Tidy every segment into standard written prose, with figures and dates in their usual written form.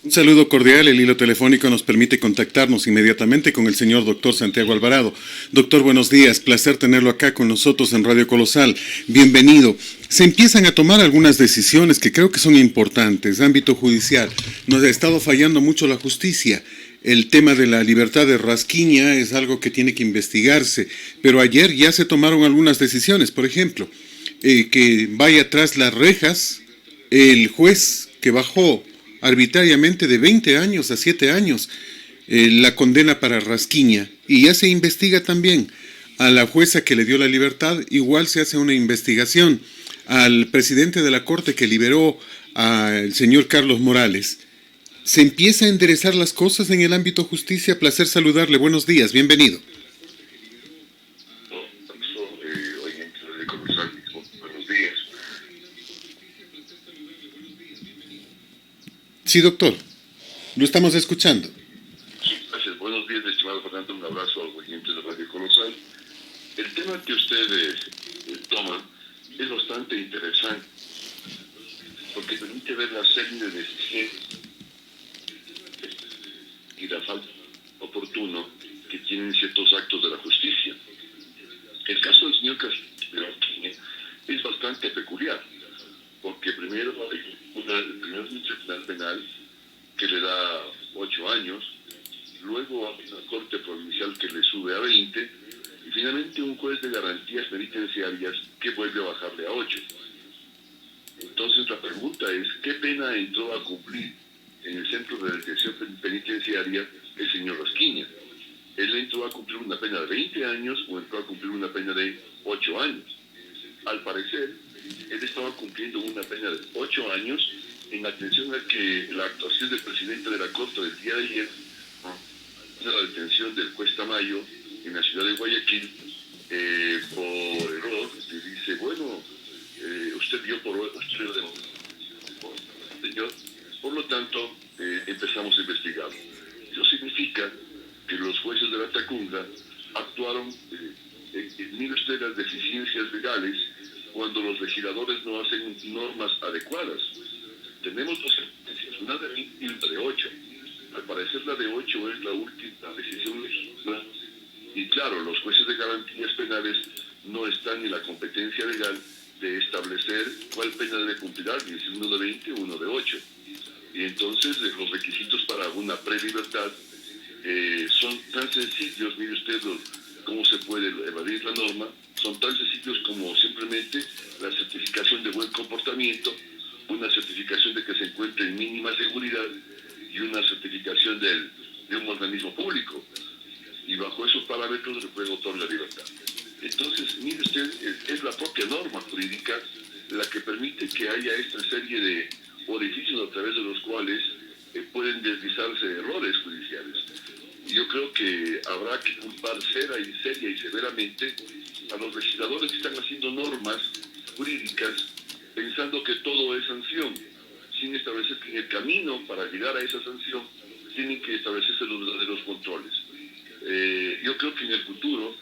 Un saludo cordial, el hilo telefónico nos permite contactarnos inmediatamente con el señor doctor Santiago Alvarado. Doctor, buenos días, placer tenerlo acá con nosotros en Radio Colosal. Bienvenido. Se empiezan a tomar algunas decisiones que creo que son importantes. Ámbito judicial, nos ha estado fallando mucho la justicia. El tema de la libertad de Rasquiña es algo que tiene que investigarse, pero ayer ya se tomaron algunas decisiones, por ejemplo, que vaya tras las rejas el juez que bajó arbitrariamente de 20 años a 7 años la condena para Rasquiña, y ya se investiga también a la jueza que le dio la libertad. Igual se hace una investigación al presidente de la Corte que liberó al señor Carlos Morales. Se empieza a enderezar las cosas en el ámbito justicia. Placer saludarle, buenos días, bienvenido. Buenos días. Sí, doctor, lo estamos escuchando. Sí, gracias. Buenos días, estimado Fernando. Un abrazo al oyente de Radio Colosal. El tema que ustedes toman es bastante interesante porque permite ver la serie de decisiones y la falta oportuno que tienen ciertos actos de la justicia. El caso del señor Castillo es bastante peculiar, porque primero hay un tribunal penal que le da 8 años, luego hay una corte provincial que le sube a 20, y finalmente un juez de garantías penitenciarias que vuelve a bajarle a 8. Entonces la pregunta es, ¿qué pena entró a cumplir en el centro de detención penitenciaria el señor Rasquiña? ¿Él entró a cumplir una pena de 20 años o entró a cumplir una pena de 8 años? Al parecer, él estaba cumpliendo una pena de 8 años en atención a que la actuación del presidente de la Corte del día de ayer, la detención del juez Tamayo en la ciudad de Guayaquil, por error, le dice, bueno, usted dio por señor, por lo tanto, empezamos a investigar. Eso significa que los jueces de la Tacunga actuaron en usted las deficiencias legales cuando los legisladores no hacen normas adecuadas. Tenemos dos sentencias, una de 20 y una de 8. Al parecer la de 8 es la última decisión legislativa, y claro, los jueces de garantías penales no están en la competencia legal de establecer cuál pena debe cumplir alguien, si uno de 20 o uno de 8. Y entonces los requisitos para una prelibertad son tan sencillos, mire usted cómo se puede evadir la norma, son tan sencillos como simplemente la certificación de buen comportamiento, una certificación de que se encuentre en mínima seguridad y una certificación de un organismo público. Y bajo esos parámetros se puede otorgar la libertad. Entonces, mire usted, es la propia norma jurídica la que permite que haya esta serie de orificios a través de los cuales pueden deslizarse errores judiciales. Yo creo que habrá que culpar seria y severamente a los legisladores que están haciendo normas jurídicas pensando que todo es sanción, sin establecer que en el camino para llegar a esa sanción tienen que establecerse los verdaderos controles. Yo creo que en el futuro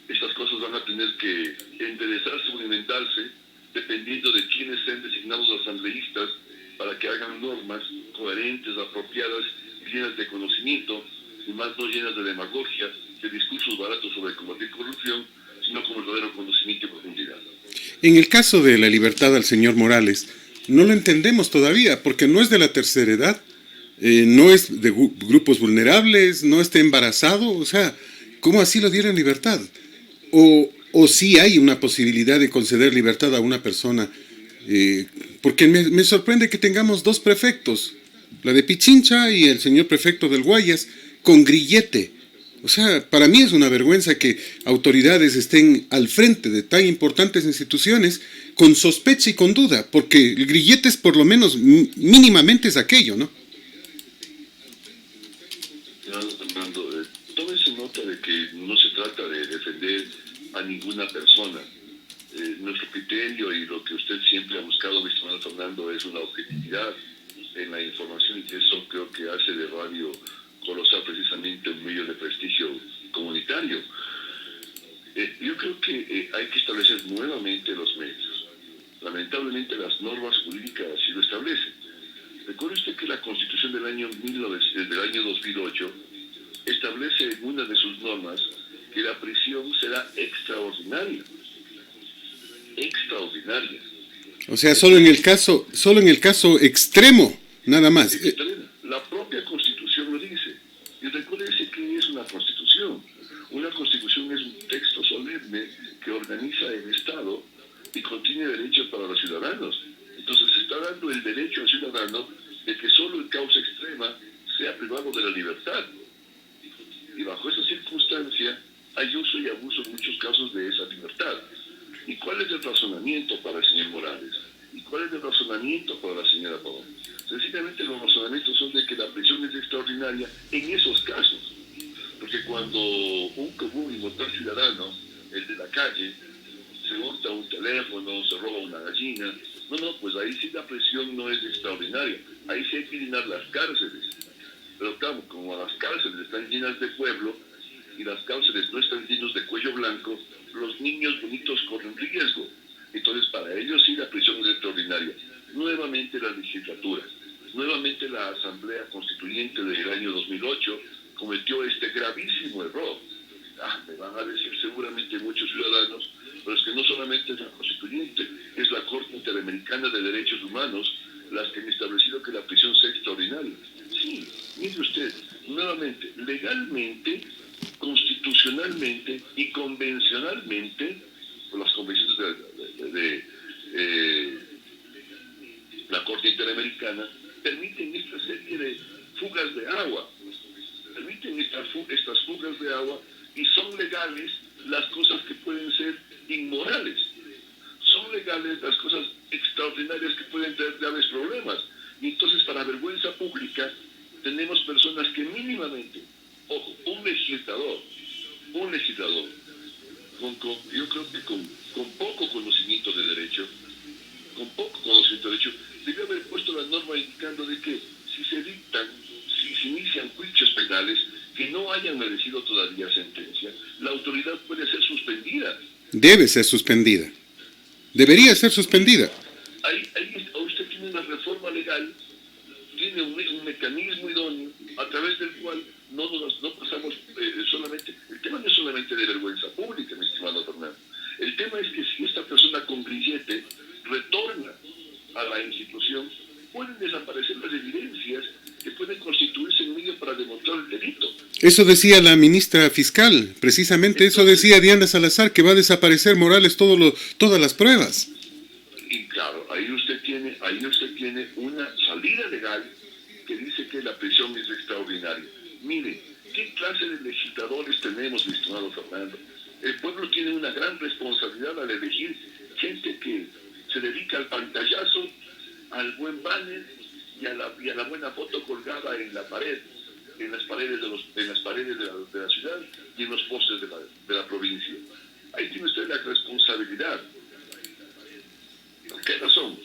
estas cosas van a tener que enderezarse o inventarse dependiendo de quiénes sean designados asambleístas para que hagan normas coherentes, apropiadas y llenas de conocimiento, y más no llenas de demagogia, de discursos baratos sobre combatir corrupción, sino con verdadero conocimiento y profundidad. En el caso de la libertad al señor Morales, no lo entendemos todavía, porque no es de la tercera edad, no es de grupos vulnerables, no está embarazado, o sea, ¿cómo así lo dieron libertad? O sí hay una posibilidad de conceder libertad a una persona, porque me sorprende que tengamos dos prefectos, la de Pichincha y el señor prefecto del Guayas, con grillete. O sea, para mí es una vergüenza que autoridades estén al frente de tan importantes instituciones con sospecha y con duda, porque el grillete es por lo menos mínimamente es aquello, ¿no? Fernando, tómese nota de que no se trata de defender a ninguna persona. Nuestro criterio y lo que usted siempre ha buscado, mi estimado Fernando, es una objetividad en la información, y eso creo que hace de Radio Colosal precisamente un medio de prestigio comunitario. Yo creo que hay que establecer nuevamente los medios. Lamentablemente las normas jurídicas así lo establecen. Recuerde usted que la Constitución del del año 2008 establece en una de sus normas que la prisión será extraordinaria. Extraordinaria. O sea, solo en el caso extremo, nada más. La propia Constitución lo dice. Y recuérdense que es una Constitución. Una Constitución es un texto solemne que organiza el Estado y contiene derechos para los ciudadanos. Entonces se está dando el derecho al ciudadano de que solo en causa extrema sea privado de la libertad. Y bajo esa circunstancia hay uso y abuso en muchos casos de esa libertad. ¿Y cuál es el razonamiento para el señor Morales? ¿Y cuál es el razonamiento para la señora Pavón? Sencillamente los razonamientos son de que la prisión es extraordinaria en esos casos. Porque cuando un común y mortal ciudadano, el de la calle, se hurta un teléfono, se roba una gallina, pues ahí sí la prisión no es extraordinaria. Ahí sí hay que llenar las cárceles. Pero claro, como las cárceles están llenas de pueblo y las cárceles no están llenas de cuello blanco, los niños bonitos corren riesgo. Entonces, para ellos sí la prisión es extraordinaria. Nuevamente la legislatura, nuevamente la Asamblea Constituyente del año 2008 cometió este gravísimo error. Me van a decir seguramente muchos ciudadanos, pero es que no solamente es la Constituyente, es la Corte Interamericana de Derechos Humanos las que han establecido que la prisión sea extraordinaria. Sí, mire usted, nuevamente, legalmente, constitucionalmente y convencionalmente, por las convenciones de la Corte Interamericana, permiten esta serie de fugas de agua, permiten estas fugas de agua y son legales las cosas que pueden ser inmorales, son legales las cosas extraordinarias que pueden tener graves problemas. Y entonces, para vergüenza pública, tenemos personas que mínimamente, ojo, un legislador, yo creo que con poco conocimiento de derecho, debe haber puesto la norma indicando de que si se inician juicios penales que no hayan merecido todavía sentencia, la autoridad puede ser suspendida. Debe ser suspendida. Debería ser suspendida. Ahí usted tiene una reforma legal, tiene un mecanismo idóneo a través del cual no pasamos solamente. El tema no es solamente de vergüenza pública, mi estimado Fernando. El tema es que si esta persona con grillete retorna a la institución, pueden desaparecer las evidencias que pueden constituirse en medio para demostrar el delito. Eso decía la ministra fiscal, precisamente. Entonces, eso decía Diana Salazar, que va a desaparecer Morales todas las pruebas. Y claro, ahí usted tiene una salida legal que dice que la prisión es extraordinaria. Mire, ¿qué clase de legisladores tenemos, mi estimado Fernando? El pueblo tiene una gran responsabilidad al elegir gente que se dedica al pantallazo, al buen banner y a la buena foto colgada en la pared, en las paredes de la ciudad y en los postes de la provincia. Ahí tiene usted la responsabilidad. ¿Por qué razón?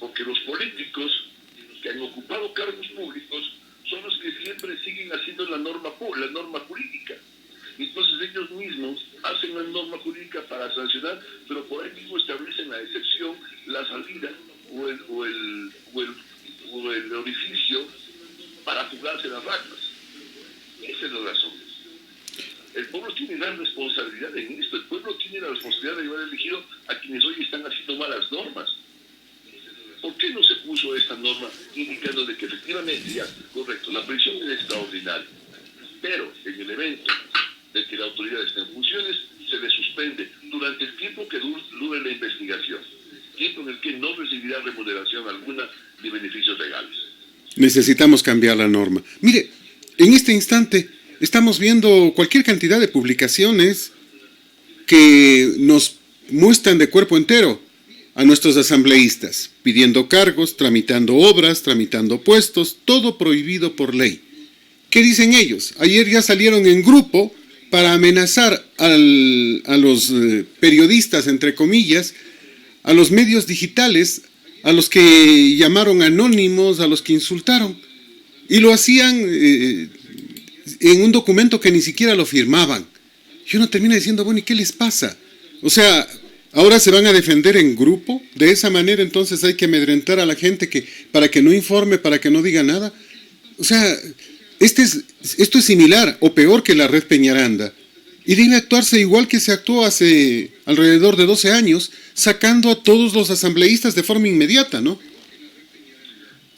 Porque los políticos que han ocupado cargos públicos son los que siempre siguen haciendo la norma jurídica. Entonces ellos mismos hacen la norma jurídica para sancionar, pero por ahí mismo establecen la excepción, la salida o el orificio para fugarse las ratas. Esa es la razón. El pueblo tiene gran responsabilidad en esto. El pueblo tiene la responsabilidad de haber elegido a quienes hoy están haciendo malas normas. ¿Por qué no se puso esta norma indicando de que efectivamente, ya, correcto, la prisión es extraordinaria, pero en el evento de que la autoridad esté en funciones, se le suspende durante el tiempo que dure la investigación, tiempo en el que no recibirá remuneración alguna ni beneficios legales? Necesitamos cambiar la norma. Mire, en este instante estamos viendo cualquier cantidad de publicaciones que nos muestran de cuerpo entero a nuestros asambleístas, pidiendo cargos, tramitando obras, tramitando puestos, todo prohibido por ley. ¿Qué dicen ellos? Ayer ya salieron en grupo para amenazar a los periodistas, entre comillas, a los medios digitales, a los que llamaron anónimos, a los que insultaron. Y lo hacían en un documento que ni siquiera lo firmaban. Y uno termina diciendo, bueno, ¿y qué les pasa? O sea, ahora se van a defender en grupo. De esa manera entonces hay que amedrentar a la gente para que no informe, para que no diga nada. O sea, esto es similar o peor que la red Peñaranda. Y debe actuarse igual que se actuó hace alrededor de 12 años, sacando a todos los asambleístas de forma inmediata, ¿no?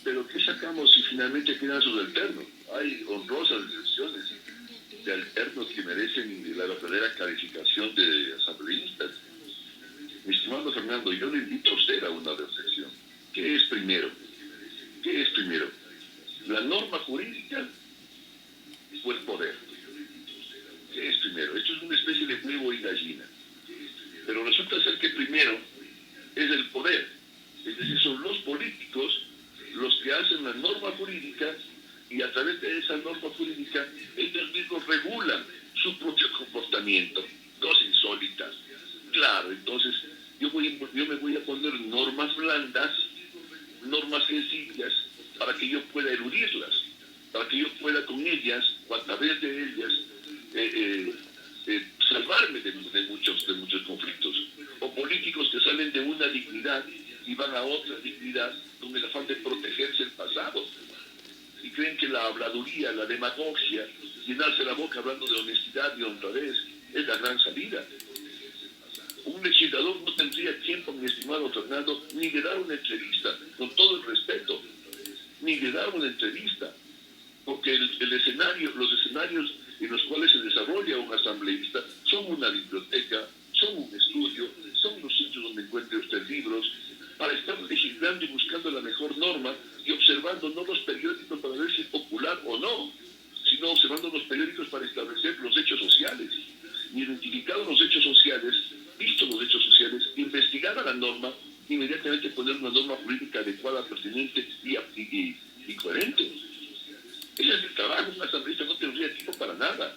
Pero ¿qué sacamos si finalmente quedan subalternos? Hay honrosas excepciones de alternos que merecen la verdadera calificación de asambleístas. Mi estimado Fernando, yo le invito a usted a una reflexión. ¿Qué es primero? ¿Qué es primero? ¿La norma jurídica o el poder? ¿Qué es primero? Esto es una especie de huevo y gallina. Pero resulta ser que primero es el poder. Es decir, son los políticos los que hacen la norma jurídica y a través de esa norma jurídica ellos mismos regulan su propio comportamiento. Cosa insólita. Claro, entonces yo me voy a poner normas blandas, normas sencillas, para que yo pueda eludirlas, para que yo pueda con ellas, o a través de ellas, salvarme de muchos conflictos. O políticos que salen de una dignidad y van a otra dignidad con el afán de protegerse el pasado. Y creen que la habladuría, la demagogia, llenarse la boca hablando de honestidad y honradez es la gran salida. Un legislador no tendría tiempo, mi estimado Fernando, ni de dar una entrevista, con todo el respeto, ni de dar una entrevista, porque los escenarios en los cuales se desarrolla un asambleísta son una biblioteca, son un estudio, son los sitios donde encuentre usted libros, para estar legislando y buscando la mejor norma y observando no los periódicos para ver si es popular o no, sino observando los periódicos para establecer los hechos sociales. Y identificados los hechos sociales, vistos los hechos sociales, investigar a la norma, inmediatamente poner una norma jurídica adecuada, pertinente y coherente. Ese es el trabajo. Un asambleísta no tendría tiempo para nada.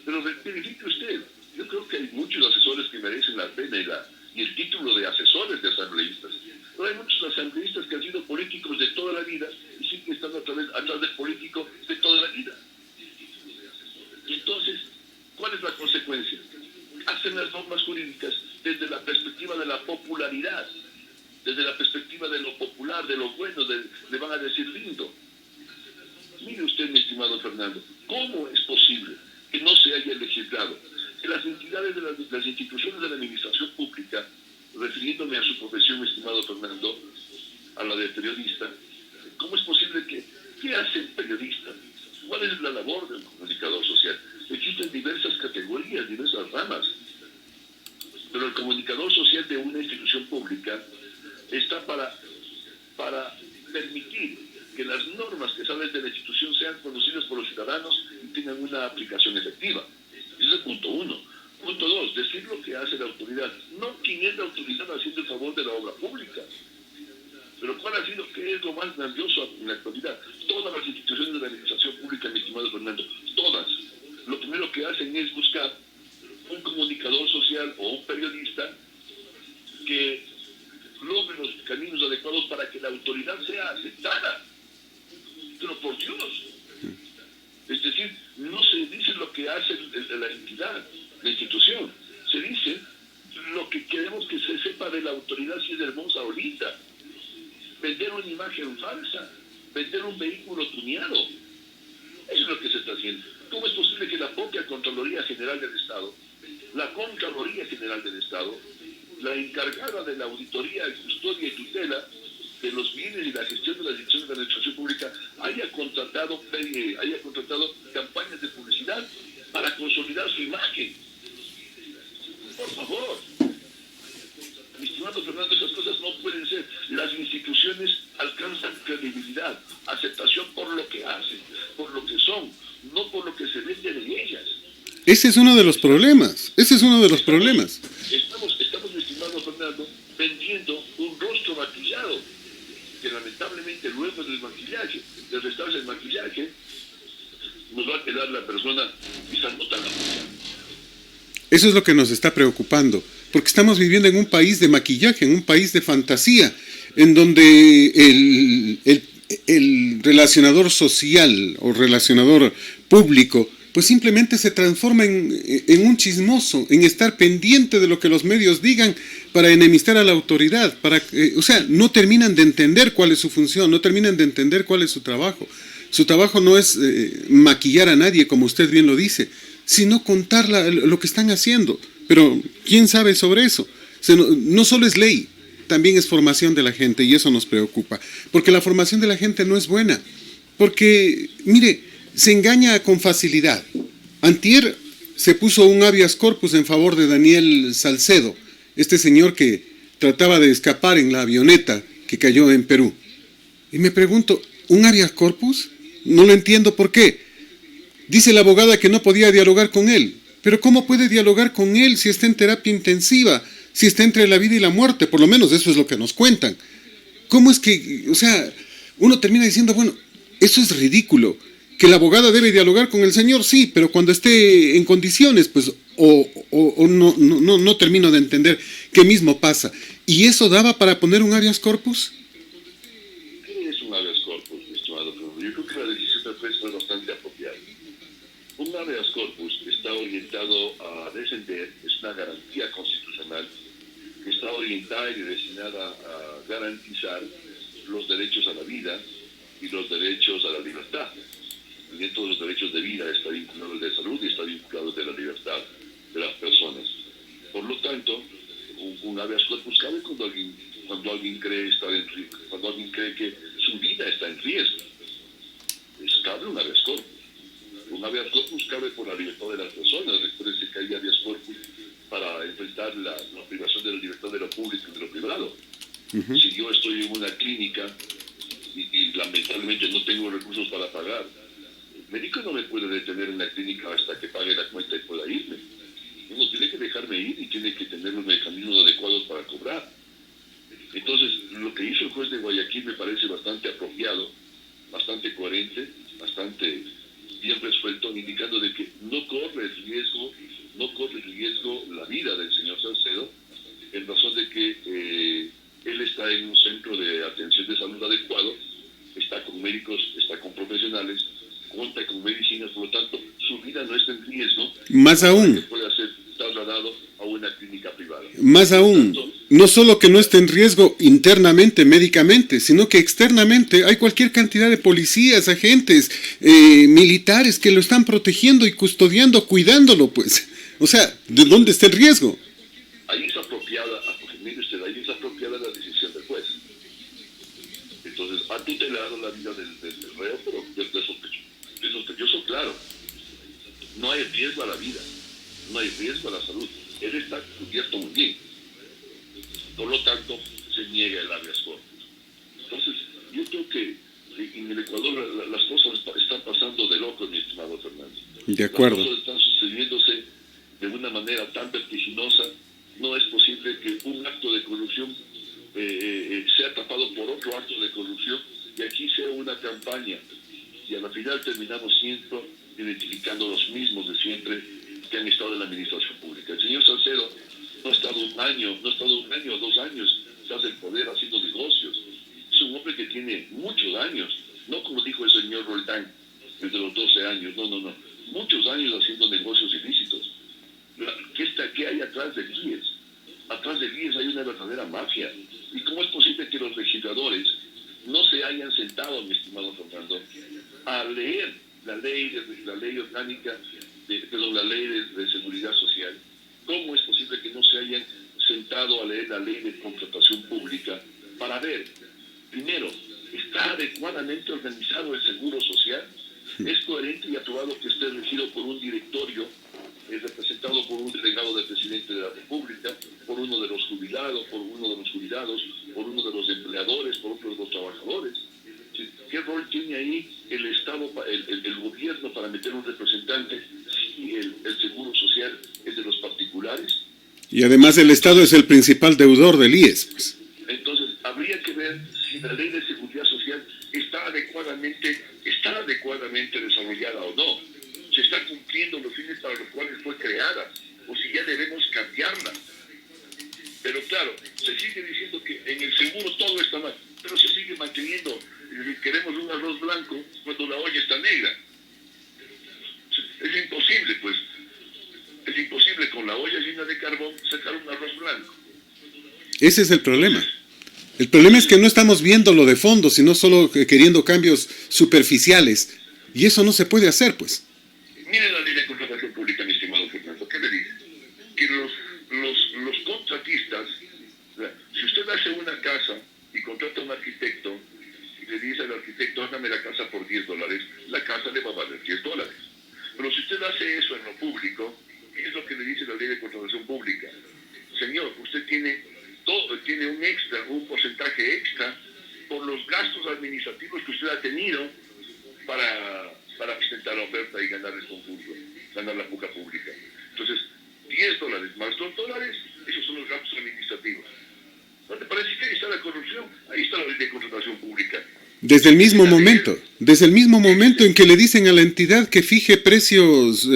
Pero verifique usted, yo creo que hay muchos asesores que merecen la pena y el título de asesores de asambleístas. Pero hay muchos asambleístas que han sido políticos de toda la vida y siguen estando atrás del político de toda la vida. Y entonces, ¿cuál es la consecuencia? Hacen las normas jurídicas desde la perspectiva de la popularidad, desde la perspectiva de lo popular, de lo bueno, le van a decir lindo. Mire usted, mi estimado Fernando, ¿cómo es posible que no se haya legislado? Que las entidades de las instituciones de la administración pública, refiriéndome a su profesión, mi estimado Fernando, a la de periodista, ¿cómo es posible qué hace el periodista? ¿Cuál es la labor del comunicador social? Existen diversas categorías, diversas ramas, pero el comunicador social de una institución pública está para permitir que las normas que salen de la institución sean conocidas por los ciudadanos y tengan una aplicación efectiva. Ese es el punto uno. Punto dos, decir lo que hace la autoridad, no quién es la autoridad haciendo el favor de la obra pública. Pero ¿qué es lo más grandioso en la actualidad? Todas las instituciones de la administración pública, mi estimado Fernando, todas, lo primero que hacen es buscar un comunicador social o un periodista que logre los caminos adecuados para que la autoridad sea aceptada. Pero por Dios, es decir, no se dice lo que hace la entidad, la institución, se dice lo que queremos que se sepa de la autoridad si es hermosa o linda. Vender una imagen falsa, vender un vehículo tuneado, eso es lo que se está haciendo. ¿Cómo es posible que la propia Contraloría General del Estado, la encargada de la auditoría, custodia y tutela de los bienes y la gestión de las instituciones de la administración pública, haya contratado campañas de publicidad para consolidar su imagen? Por favor, mi estimado Fernando, esas cosas no pueden ser. Las instituciones alcanzan credibilidad, aceptación por lo que hacen, por lo que son, no por lo que se vende de ellas. Ese es uno de los problemas. Estamos, mi estimado Fernando, vendiendo un rostro maquillado, que lamentablemente luego del maquillaje, de restarse el maquillaje, nos va a quedar la persona quizás no tan apoyada. Eso es lo que nos está preocupando, porque estamos viviendo en un país de maquillaje, en un país de fantasía, en donde el relacionador social o relacionador público pues simplemente se transforma en un chismoso, en estar pendiente de lo que los medios digan para enemistar a la autoridad, no terminan de entender cuál es su función, no terminan de entender cuál es su trabajo. Su trabajo no es maquillar a nadie, como usted bien lo dice, sino contar lo que están haciendo. Pero, ¿quién sabe sobre eso? No solo es ley, también es formación de la gente, y eso nos preocupa. Porque la formación de la gente no es buena. Porque, mire, se engaña con facilidad. Antier se puso un habeas corpus en favor de Daniel Salcedo, este señor que trataba de escapar en la avioneta que cayó en Perú. Y me pregunto, ¿un habeas corpus? No lo entiendo por qué. Dice la abogada que no podía dialogar con él. Pero ¿cómo puede dialogar con él si está en terapia intensiva? Si está entre la vida y la muerte, por lo menos eso es lo que nos cuentan. ¿Cómo es que, uno termina diciendo, bueno, eso es ridículo? Que la abogada debe dialogar con el señor, sí, pero cuando esté en condiciones, pues, no termino de entender qué mismo pasa. ¿Y eso daba para poner un habeas corpus? ¿Qué es un habeas corpus, estimado Fernando? Yo creo que la decisión del juez fue bastante apropiada. Un habeas corpus está orientado a defender, es una garantía constitucional, que está orientada y destinada a garantizar los derechos a la vida y los derechos a la libertad. Y dentro de los derechos de vida está vinculado el de salud y está vinculado el de la libertad de las personas. Por lo tanto, un habeas corpus cabe cuando alguien cree estar en riesgo, cuando alguien cree que su vida está en riesgo. Cabe un habeas corpus. Un habeas corpus cabe por la libertad de las personas. Recuerden que hay habeas corpus para enfrentar la privación de la libertad de lo público y de lo privado. Uh-huh. Si yo estoy en una clínica y lamentablemente no tengo recursos para pagar, el médico no me puede detener en la clínica hasta que pague la cuenta y pueda irme. Uno tiene que dejarme ir y tiene que tener los mecanismos adecuados para cobrar. Entonces, lo que hizo el juez de Guayaquil me parece bastante apropiado, bastante coherente, bastante bien resuelto, indicando de que no corre riesgo la vida del señor Salcedo, en razón de que él está en un centro de atención de salud adecuado, está con médicos, está con profesionales, cuenta con medicinas, por lo tanto, su vida no está en riesgo. Más aún, que pueda ser trasladado a una clínica privada. Más aún, no solo que no esté en riesgo internamente, médicamente, sino que externamente hay cualquier cantidad de policías, agentes, militares que lo están protegiendo y custodiando, cuidándolo, pues. O sea, ¿de dónde está el riesgo? Ahí es apropiada, ahí es apropiada la decisión del juez. Entonces, ha tutelado la vida del reo, pero del sospechoso, claro. No hay riesgo a la vida, no hay riesgo a la salud. Él está cubierto muy bien. Por lo tanto, se niega el habeas corpus. Entonces, yo creo que en el Ecuador las cosas están pasando de loco, mi estimado Fernando. De acuerdo. Las cosas están sucediéndose de una manera tan vertiginosa. No es posible que un acto de corrupción sea tapado por otro acto de corrupción y aquí sea una campaña. Y a la final terminamos siempre identificando los mismos de siempre que han estado en la administración pública. El señor Salcedo no ha estado un año o 2 años tras el poder haciendo negocios. Es un hombre que tiene muchos años, no como dijo el señor Roldán, desde los 12 años, no, muchos años haciendo negocios ilícitos. ¿Qué hay atrás de IES? Atrás de IES hay una verdadera mafia. ¿Y cómo es posible que los legisladores no se hayan sentado, mi estimado Fernando, a leer la ley orgánica, la ley de seguridad social? ¿Cómo es posible que no se hayan sentado a leer la ley de contratación pública para ver, primero, ¿está adecuadamente organizado el seguro social? ¿Es coherente y aprobado que esté regido por un directorio representado por un delegado del presidente de la República, por uno de los jubilados, por uno de los empleadores, por otro de los trabajadores? ¿Qué rol tiene ahí el Estado, el gobierno para meter un representante si el seguro social es de los particulares? Y además el Estado es el principal deudor del IES. Pues. Entonces, habría que ver si la ley de seguridad social está adecuadamente desarrollada o no. Se está cumpliendo los fines para los cuales fue creada, o si ya debemos cambiarla. Pero claro, se sigue diciendo que en el seguro todo está mal, pero se sigue manteniendo, queremos un arroz blanco cuando la olla está negra. Es imposible, pues. Es imposible con la olla llena de carbón sacar un arroz blanco. Ese es el problema. El problema es que no estamos viendo lo de fondo, sino solo queriendo cambios superficiales. Y eso no se puede hacer, pues. Mire la ley de contratación pública, mi estimado Fernando. ¿Qué le dice? Que los contratistas, o sea, si usted hace una casa y contrata a un arquitecto y le dice al arquitecto, hágame la casa por $10, la casa le va a valer $10. Pero si usted hace eso en lo público, ¿qué es lo que le dice la ley de contratación pública? Señor, usted tiene un extra, un porcentaje extra por los gastos administrativos que usted ha tenido para presentar la oferta y ganar el concurso, ganar la puja pública. Entonces, $10 más $2, esos son los gastos administrativos. ¿No te parece que ahí está la corrupción? Ahí está la ley de contratación pública. Desde el mismo momento en que le dicen a la entidad que fije precios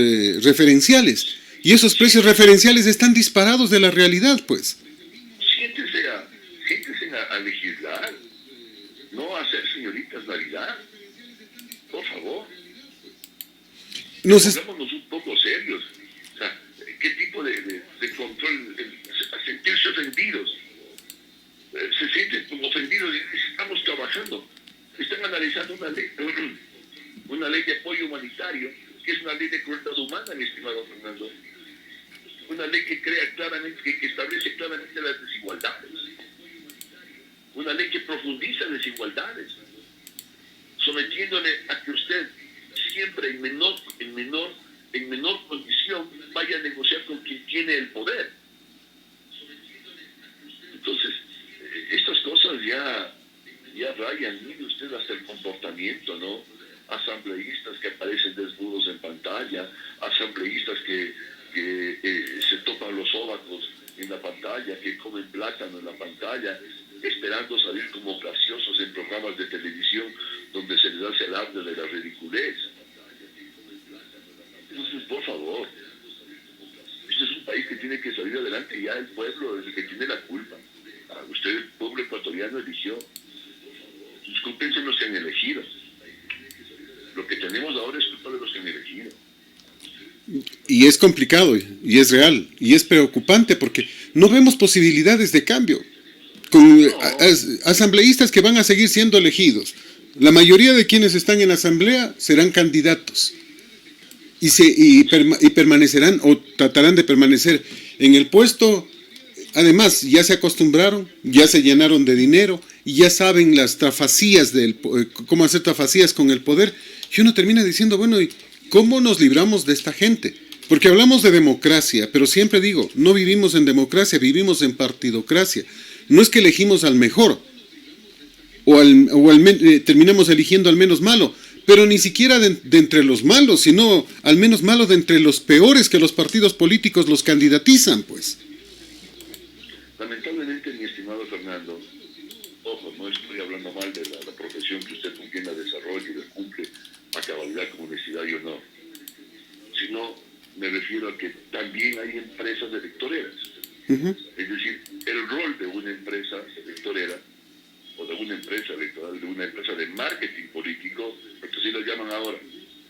referenciales, y esos precios referenciales están disparados de la realidad, pues. Siéntese a legislar, no a hacer señoritas Navidad. Por favor. Pongámonos un poco serios. O sea, ¿qué tipo de control? Sentirse ofendidos. Se sienten ofendidos y dicen, estamos trabajando. Están analizando una ley de apoyo humanitario, que es una ley de crueldad humana, mi estimado Fernando. Una ley que que establece claramente las desigualdades. Una ley que profundiza desigualdades, sometiéndole a que usted siempre en menor condición vaya a negociar con quien tiene el poder. Entonces, estas cosas ya rayan, mire usted, hasta el comportamiento, ¿no? Asambleístas que aparecen desnudos en pantalla, asambleístas que se topan los óvatos en la pantalla, que comen plátano en la pantalla, esperando salir como graciosos en programas de televisión donde se les hace alarde de la ridiculez. Entonces, por favor, este es un país que tiene que salir adelante, ya el pueblo es el que tiene la culpa. Usted, el pueblo ecuatoriano, eligió. Discúlpense los que han elegido. Lo que tenemos ahora es culpa de los que han elegido. Y es complicado, y es real, y es preocupante porque no vemos posibilidades de cambio. Con asambleístas que van a seguir siendo elegidos. La mayoría de quienes están en la asamblea serán candidatos y permanecerán o tratarán de permanecer en el puesto. Además, ya se acostumbraron, ya se llenaron de dinero y ya saben las trafacías cómo hacer trafacías con el poder. Y uno termina diciendo, bueno, ¿y cómo nos libramos de esta gente? Porque hablamos de democracia, pero siempre digo, no vivimos en democracia, vivimos en partidocracia. No es que elegimos al mejor, terminamos eligiendo al menos malo, pero ni siquiera de entre los malos, sino al menos malo de entre los peores que los partidos políticos los candidatizan, pues. Lamentablemente, mi estimado Fernando, ojo, no estoy hablando mal de la profesión que usted con quien la desarrolla y la cumple a cabalidad con honestidad y honor, sino me refiero a que también hay empresas electoreras. Es decir, el rol de una empresa electorera o de una empresa electoral, de una empresa de marketing político, porque así lo llaman ahora,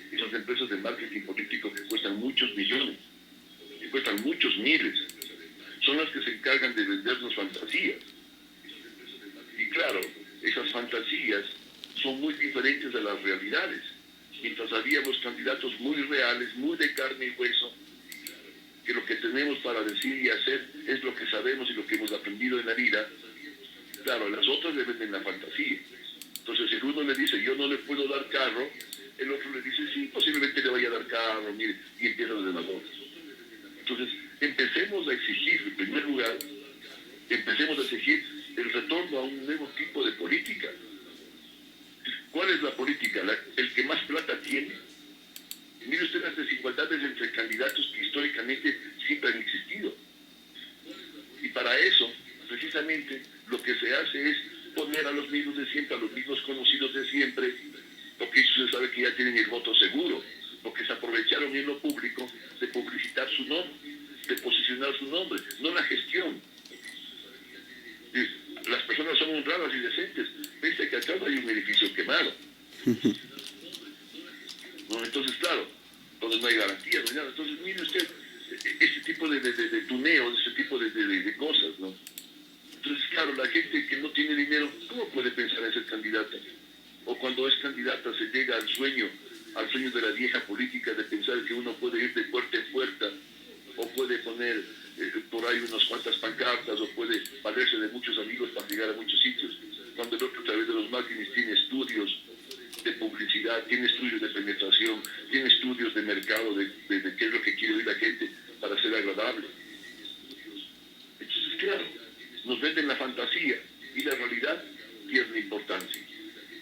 esas empresas de marketing político que cuestan muchos millones, que cuestan muchos miles, son las que se encargan de vendernos fantasías. Y claro, esas fantasías son muy diferentes de las realidades. Mientras habíamos candidatos muy reales, muy de carne y hueso, que lo que tenemos para decir y hacer es lo que sabemos y lo que hemos aprendido en la vida, claro, las otras le venden la fantasía. Entonces, el uno le dice, yo no le puedo dar carro, el otro le dice, sí, posiblemente le vaya a dar carro, mire, y empieza de demagogia. Entonces, empecemos a exigir, en primer lugar, el retorno a un nuevo tipo de política. ¿Cuál es la política? El que más plata tiene. Mire usted las desigualdades entre candidatos que históricamente siempre han existido. Y para eso, precisamente, lo que se hace es poner a los mismos de siempre, a los mismos conocidos de siempre, porque ellos se sabe que ya tienen el voto seguro, porque se aprovecharon en lo público de publicitar su nombre, de posicionar su nombre, no la gestión. Las personas son honradas y decentes, pese que acá hay un edificio quemado. ¿No? Entonces, claro, donde no hay garantías, no hay nada. Entonces, mire usted, ese tipo de tuneos, ese tipo de cosas, ¿no? Entonces, claro, la gente que no tiene dinero, ¿cómo puede pensar en ser candidata? O cuando es candidata se llega al sueño de la vieja política de pensar que uno puede ir de puerta en puerta, o puede poner por ahí unas cuantas pancartas, o puede valerse de muchos amigos para llegar a muchos sitios, cuando el otro, a través de los marketing, tiene estudios de publicidad, tiene estudios de penetración, tiene estudios de mercado, de qué es lo que quiere oír la gente para ser agradable. Entonces, claro, nos venden la fantasía y la realidad pierde importancia.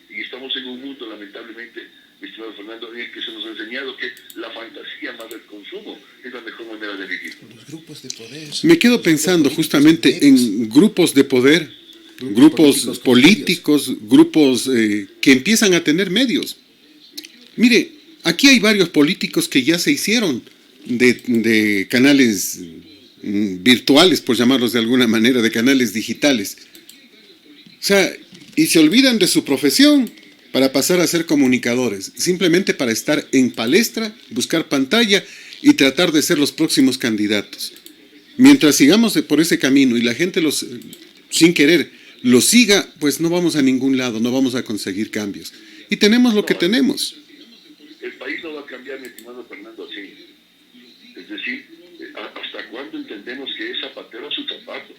Y estamos en un mundo, lamentablemente, mi estimado Fernando, en el que se nos ha enseñado que la fantasía más el consumo es la mejor manera de vivir. Los grupos de poder. Me quedo pensando justamente en grupos de poder, grupos políticos, grupos que empiezan a tener medios. Mire, aquí hay varios políticos que ya se hicieron de canales virtuales, por llamarlos de alguna manera, de canales digitales. O sea, y se olvidan de su profesión para pasar a ser comunicadores, simplemente para estar en palestra, buscar pantalla y tratar de ser los próximos candidatos. Mientras sigamos por ese camino y la gente sin querer los siga, pues no vamos a ningún lado, no vamos a conseguir cambios. Y tenemos lo que tenemos. El país no va a cambiar, mi estimado Fernando, así. Es decir, ¿hasta cuándo entendemos que es zapatero a su zapato?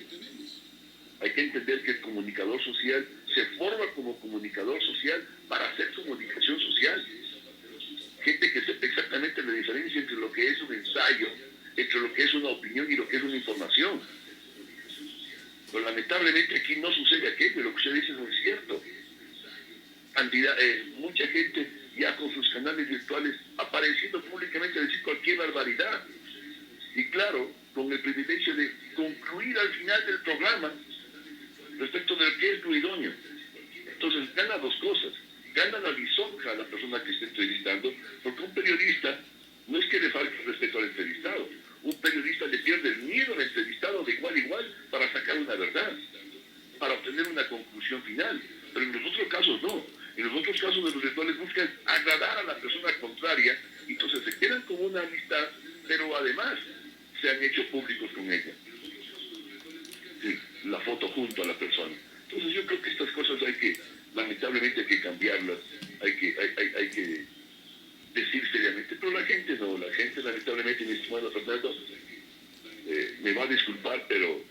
Hay que entender que el comunicador social se forma como comunicador social para hacer comunicación social. Gente que sepa exactamente la diferencia entre lo que es un ensayo, entre lo que es una opinión y lo que es una información. Pero lamentablemente aquí no sucede aquello, lo que usted dice no es cierto. Mucha gente ya con sus canales virtuales apareciendo públicamente a decir cualquier barbaridad. Y claro, con el privilegio de concluir al final del programa respecto de lo que es lo idóneo. Entonces gana dos cosas. Gana la lisonja a la persona que está entrevistando, porque un periodista no es que le falte respeto al entrevistado. Un periodista le pierde el miedo al entrevistado de igual a igual para sacar una verdad, para obtener una conclusión final. Pero en los otros casos no. En los otros casos de los virtuales buscan agradar a la persona contraria, y entonces se quedan como una amistad, pero además se han hecho públicos con ella. Sí, la foto junto a la persona. Entonces yo creo que estas cosas lamentablemente hay que cambiarlas, hay que decir seriamente, pero la gente lamentablemente, mi estimado Fernando, me va a disculpar, pero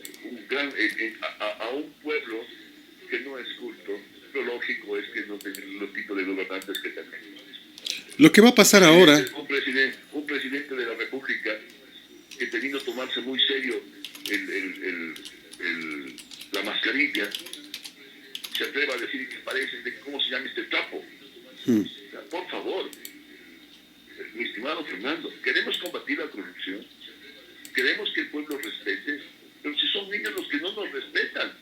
a un pueblo que no es culto, lo lógico es que no tenga los tipos de gobernantes que tenemos. Lo que va a pasar ahora... Un presidente de la República que teniendo que tomarse muy serio la mascarilla, se atreva a decir que parece de cómo se llama este trapo. O sea, por favor, mi estimado Fernando, queremos combatir la corrupción, queremos que el pueblo respete, pero si son niños los que no nos respetan,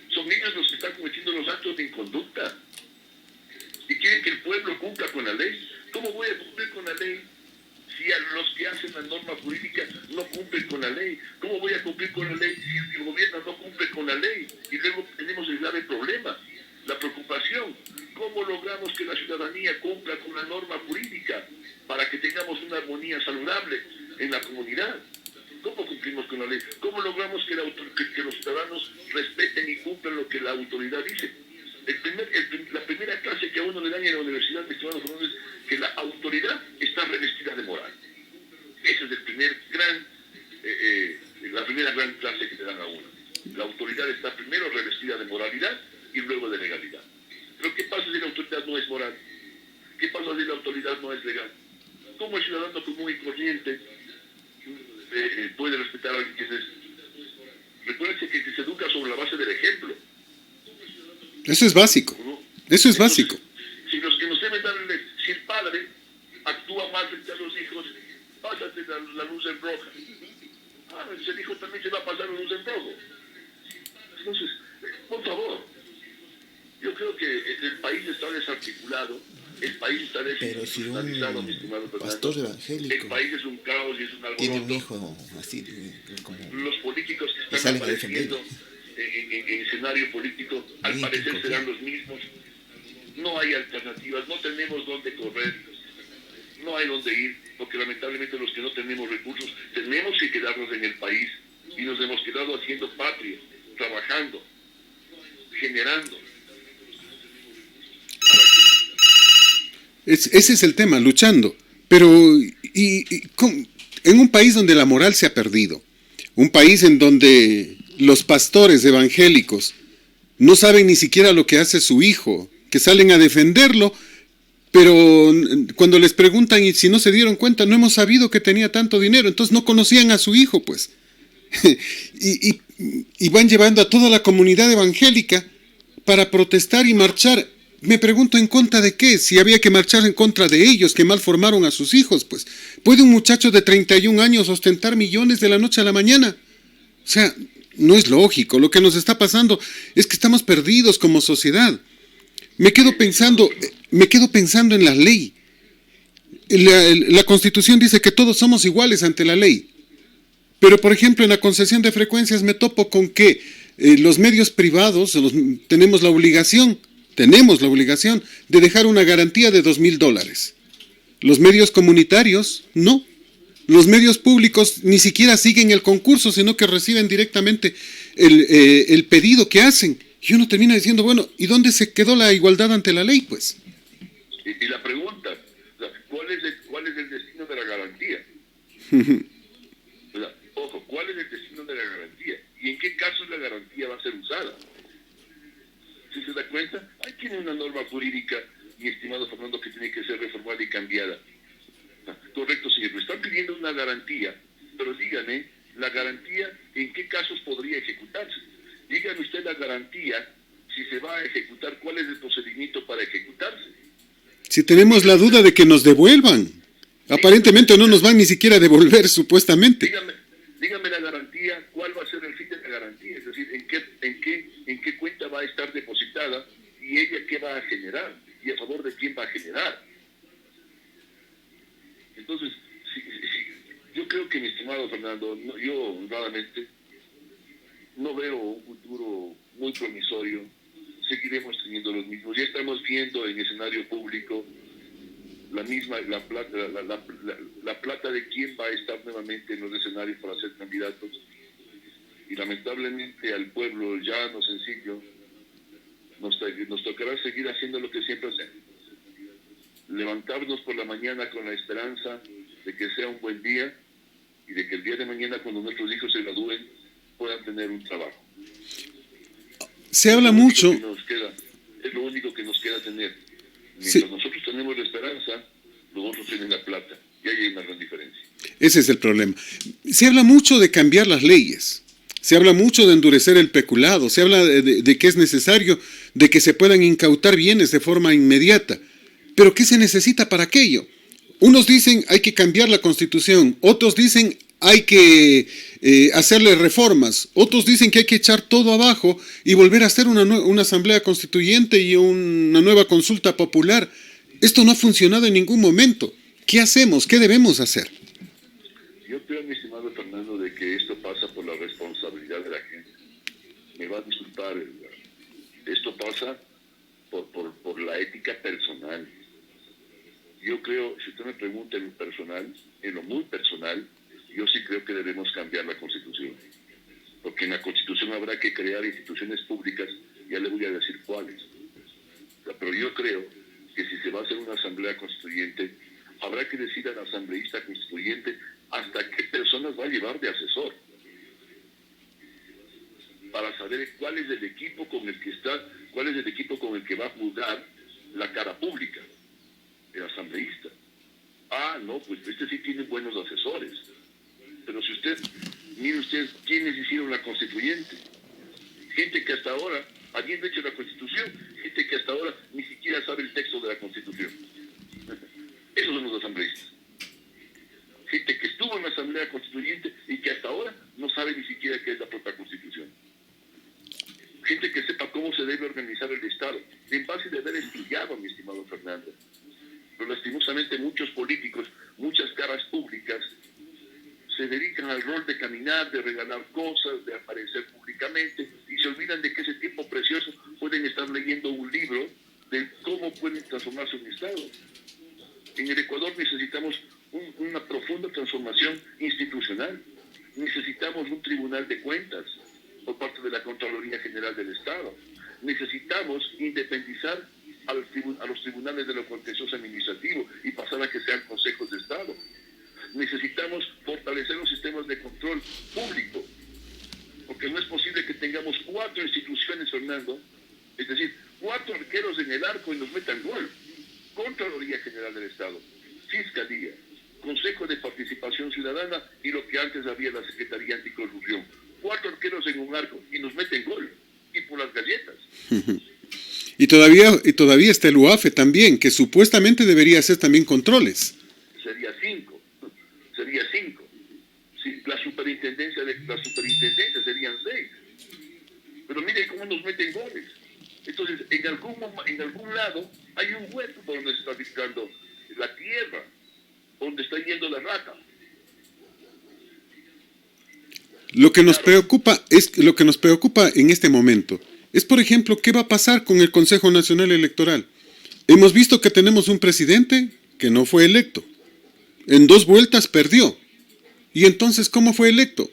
son niños los que están cometiendo los actos de inconducta y quieren que el pueblo cumpla con la ley. ¿Cómo voy a cumplir con la ley si a los que hacen la norma jurídica no cumplen con la ley? ¿Cómo voy a cumplir con la ley si el gobierno no cumple con la ley? Y luego tenemos el grave problema, la preocupación. ¿Cómo logramos que la ciudadanía cumpla con la norma jurídica para que tengamos una armonía saludable en la comunidad? ¿Cómo cumplimos con la ley? ¿Cómo logramos que los ciudadanos respeten y cumplan lo que la autoridad dice? La primera clase que a uno le dan en la universidad, mis estimados Fernando, es que la autoridad está revestida de moral. Esa es la primera gran clase que le dan a uno. La autoridad está primero revestida de moralidad y luego de legalidad. Pero ¿qué pasa si la autoridad no es moral? ¿Qué pasa si la autoridad no es legal? ¿Cómo el ciudadano común y corriente puede respetar a alguien que es? Recuérdense que se educa sobre la base del ejemplo. Eso es básico. ¿No? Eso es Entonces, básico. Si los que nos deben dar, si el padre actúa mal frente a los hijos, pásate la luz en roja. El hijo también se va a pasar la luz en rojo. Entonces, por favor, yo creo que el país está desarticulado, el país está desinstitucionalizado, mi estimado Fernando. Pastor evangélico. El país es un caos y es un alboroto. Tiene un hijo así como... Los políticos que están apareciendo en escenario político, al parecer serán los mismos. No hay alternativas, no tenemos dónde correr, no hay dónde ir, porque lamentablemente los que no tenemos recursos tenemos que quedarnos en el país y nos hemos quedado haciendo patria, trabajando trabajando, generando. Ese es el tema, luchando. Pero en un país donde la moral se ha perdido, un país en donde los pastores evangélicos no saben ni siquiera lo que hace su hijo, que salen a defenderlo, pero cuando les preguntan y si no se dieron cuenta, no hemos sabido que tenía tanto dinero, entonces no conocían a su hijo, pues. y van llevando a toda la comunidad evangélica para protestar y marchar. Me pregunto en contra de qué, si había que marchar en contra de ellos, que mal formaron a sus hijos, pues. ¿Puede un muchacho de 31 años ostentar millones de la noche a la mañana? O sea, no es lógico. Lo que nos está pasando es que estamos perdidos como sociedad. Me quedo pensando en la ley. La Constitución dice que todos somos iguales ante la ley. Pero, por ejemplo, en la concesión de frecuencias me topo con que los medios privados tenemos la obligación de dejar una garantía de $2,000. Los medios comunitarios, no. Los medios públicos ni siquiera siguen el concurso, sino que reciben directamente el pedido que hacen. Y uno termina diciendo, bueno, ¿y dónde se quedó la igualdad ante la ley, pues? Y la pregunta, ¿cuál es el destino de la garantía? Ojo, ¿cuál es el destino de la garantía? ¿Y en qué casos la garantía va a ser usada? ¿Sí se da cuenta? Ahí tiene una norma jurídica, mi estimado Fernando, que tiene que ser reformada y cambiada. Correcto, señor. Me están pidiendo una garantía, pero dígame, ¿la garantía en qué casos podría ejecutarse? Dígame usted la garantía, si se va a ejecutar, ¿cuál es el procedimiento para ejecutarse? Si tenemos la duda de que nos devuelvan. Aparentemente no nos van ni siquiera a devolver, supuestamente. Dígame la garantía, ¿cuál va a ser el fin de la garantía? Es decir, ¿en qué cuenta va a estar depositada y ella qué va a generar? ¿Y a favor de quién va a generar? Entonces, yo creo que, mi estimado Fernando, yo honradamente no veo un futuro muy promisorio. Seguiremos teniendo los mismos. Ya estamos viendo en escenario público la plata de quién va a estar nuevamente en los escenarios para ser candidatos. Y lamentablemente al pueblo llano, sencillo, nos tocará seguir haciendo lo que siempre hacemos. Levantarnos por la mañana con la esperanza de que sea un buen día y de que el día de mañana, cuando nuestros hijos se gradúen, puedan tener un trabajo. Se habla mucho. Es lo único que nos queda tener. Mientras nosotros tenemos la esperanza, los otros tienen la plata. Y ahí hay una gran diferencia. Ese es el problema. Se habla mucho de cambiar las leyes. Se habla mucho de endurecer el peculado. Se habla de que es necesario de que se puedan incautar bienes de forma inmediata. ¿Pero qué se necesita para aquello? Unos dicen hay que cambiar la Constitución, otros dicen hay que hacerle reformas, otros dicen que hay que echar todo abajo y volver a hacer una asamblea constituyente y una nueva consulta popular. Esto no ha funcionado en ningún momento. ¿Qué hacemos? ¿Qué debemos hacer? Yo creo, mi estimado Fernando, de que esto pasa por la responsabilidad de la gente. Me va a disculpar, esto pasa por la ética personal. Yo creo, si usted me pregunta en lo personal, en lo muy personal, yo sí creo que debemos cambiar la Constitución. Porque en la Constitución habrá que crear instituciones públicas, ya le voy a decir cuáles. Pero yo creo que si se va a hacer una asamblea constituyente, habrá que decir al asambleísta constituyente hasta qué personas va a llevar de asesor. Para saber cuál es el equipo con el que está, cuál es el equipo con el que va a juzgar la cara pública. El asambleísta. No, pues este sí tiene buenos asesores. Pero si mire usted, ¿quiénes hicieron la constituyente? Gente que hasta ahora, habiendo hecho la Constitución, gente que hasta ahora ni siquiera sabe el texto de la Constitución. Esos son los asambleístas. Gente que estuvo en la Asamblea Constituyente y que hasta ahora no sabe ni siquiera qué es la propia Constitución. Gente que sepa cómo se debe organizar el Estado, en base de haber estudiado, mi estimado Fernando. Pero lastimosamente muchos políticos, muchas caras públicas, se dedican al rol de caminar, de regalar cosas, de aparecer públicamente, y se olvidan de que ese tiempo precioso pueden estar leyendo un libro de cómo pueden transformarse un Estado. En el Ecuador necesitamos una profunda transformación institucional. Necesitamos un tribunal de cuentas. por parte de la Contraloría General del Estado. Necesitamos independizar a los tribunales de lo contencioso administrativo y pasar a que sean consejos de Estado. Necesitamos fortalecer los sistemas de control público, porque no es posible que tengamos 4 instituciones, Fernando, es decir, 4 arqueros en el arco y nos metan gol. Contraloría General del Estado, Fiscalía, Consejo de Participación Ciudadana y lo que antes había la Secretaría Anticorrupción. 4 arqueros en un arco y nos meten gol, y por las galletas. Y todavía está el UAFE también, que supuestamente debería hacer también controles. Sería 5. Sí, la superintendencia serían 6. Pero mire cómo nos meten goles. Entonces, en algún lado hay un hueco por donde se está fiscando la tierra, donde está yendo la rata. Lo que nos preocupa en este momento es, por ejemplo, qué va a pasar con el Consejo Nacional Electoral. Hemos visto que tenemos un presidente que no fue electo. En 2 vueltas perdió. ¿Y entonces cómo fue electo?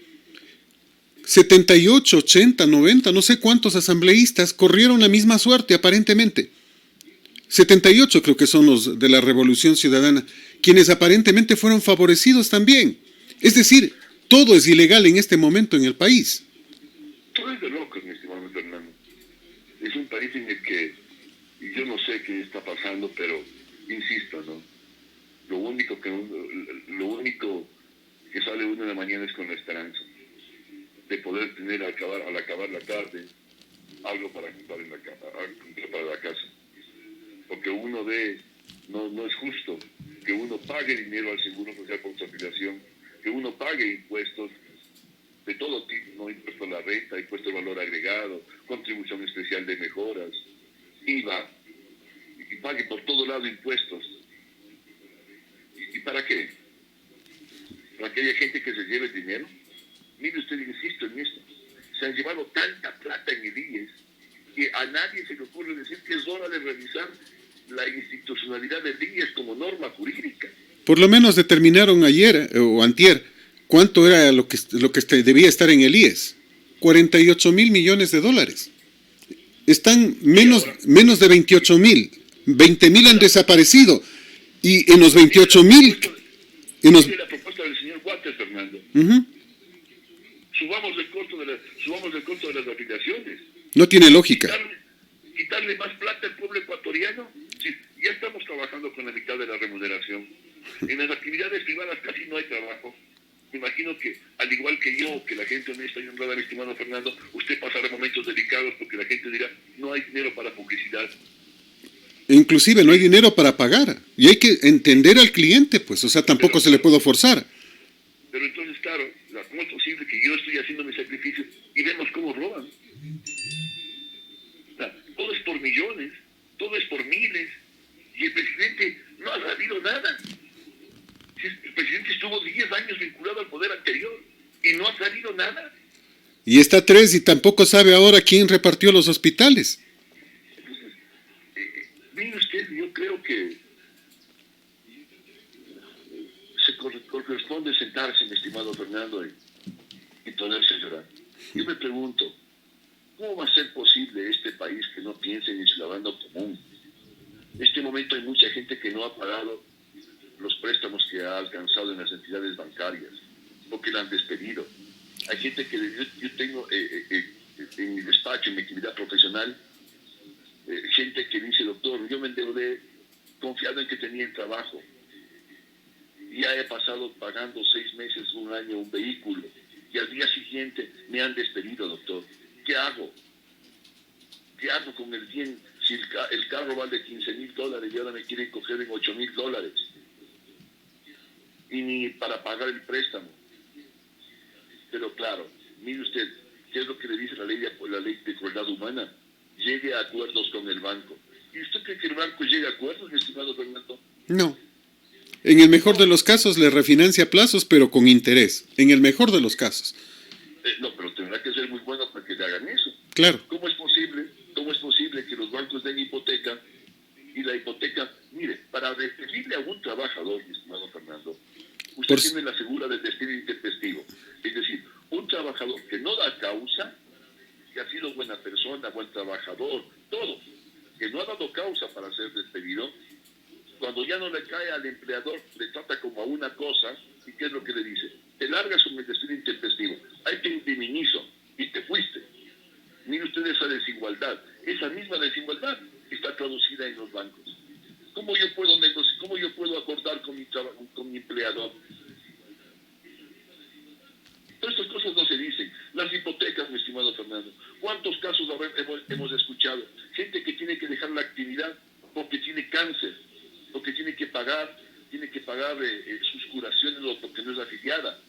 78, 80, 90, no sé cuántos asambleístas corrieron la misma suerte, aparentemente. 78 creo que son los de la Revolución Ciudadana, quienes aparentemente fueron favorecidos también. Es decir, todo es ilegal en este momento en el país. Todo es de locos, mi estimado Fernando. Es un país en el que, y yo no sé qué está pasando, pero insisto, ¿no? Lo único que sale uno en la mañana es con la esperanza de poder tener al acabar la tarde algo para juntar para la casa. Porque uno no es justo que uno pague dinero al Seguro Social por su afiliación, que uno pague impuestos de todo tipo, ¿no? Impuesto a la renta, impuesto al valor agregado, contribución especial de mejoras, IVA, y pague por todo lado impuestos. ¿Y para qué? ¿Para que haya gente que se lleve el dinero? Mire usted, insisto en esto, se han llevado tanta plata en el IES que a nadie se le ocurre decir que es hora de revisar la institucionalidad del IES como norma jurídica. Por lo menos determinaron ayer o antier cuánto era lo que debía estar en el IES. 48,000 millones de dólares. Están menos de 28,000. 20,000 han desaparecido. Y en los 28,000... La propuesta del señor Walter, Fernando. Subamos el costo de las afiliaciones. No tiene lógica. Quitarle más plata al pueblo ecuatoriano. Sí, ya estamos trabajando con la mitad de la remuneración. En las actividades privadas casi no hay trabajo. Me imagino que, al igual que yo, que la gente honesta y honrada, mi estimado Fernando, usted pasará momentos delicados porque la gente dirá, no hay dinero para publicidad. Inclusive no hay dinero para pagar. Y hay que entender al cliente, pues. O sea, tampoco se le puede forzar. Pero entonces, claro, ¿cómo es posible que yo estoy haciendo mi sacrificio y vemos cómo roban? O sea, todo es por millones, todo es por miles, y el presidente no ha sabido nada. El presidente estuvo 10 años vinculado al poder anterior y no ha sabido nada. Y está 3 y tampoco sabe ahora quién repartió los hospitales. Entonces, mire usted, yo creo que se corresponde sentarse, mi estimado Fernando, y ponerse a llorar. Yo me pregunto, ¿cómo va a ser posible este país que no piense en el ciudadano común? En este momento hay mucha gente que no ha pagado los préstamos que ha alcanzado en las entidades bancarias, porque la han despedido. Hay gente que yo tengo en mi despacho, en mi actividad profesional, gente que dice, doctor, yo me endeudé confiado en que tenía el trabajo. Ya he pasado pagando 6 meses, un año, un vehículo, y al día siguiente me han despedido, doctor. ¿Qué hago? ¿Qué hago con el bien si el carro vale $15,000 y ahora me quieren coger en $8,000? Y ni para pagar el préstamo. Pero claro, mire usted, ¿qué es lo que le dice la ley de crueldad humana? Llegue a acuerdos con el banco. ¿Y usted cree que el banco llegue a acuerdos, mi estimado Fernando? No. En el mejor de los casos le refinancia a plazos, pero con interés. En el mejor de los casos. No, pero tendrá que ser muy bueno para que le hagan eso. Claro. ¿Cómo es posible que los bancos den hipoteca y la hipoteca, mire, para despedirle a un trabajador, mi estimado Fernando, usted tiene la figura del despido intempestivo? Es decir, un trabajador que no da causa que ha sido buena persona, buen trabajador, todo, que no ha dado causa para ser despedido, cuando ya no le cae al empleador, le trata como a una cosa, ¿y qué es lo que le dice? Te largas un despido intempestivo, ahí te indemnizo, y te fuiste. Mire usted esa desigualdad, esa misma desigualdad está traducida en los bancos. ¿Cómo yo puedo negociar, cómo yo puedo acordar con mi empleador? Todas estas cosas no se dicen. Las hipotecas, mi estimado Fernando. ¿Cuántos casos hemos escuchado? Gente que tiene que dejar la actividad porque tiene cáncer, porque tiene que pagar sus curaciones o porque no es afiliada,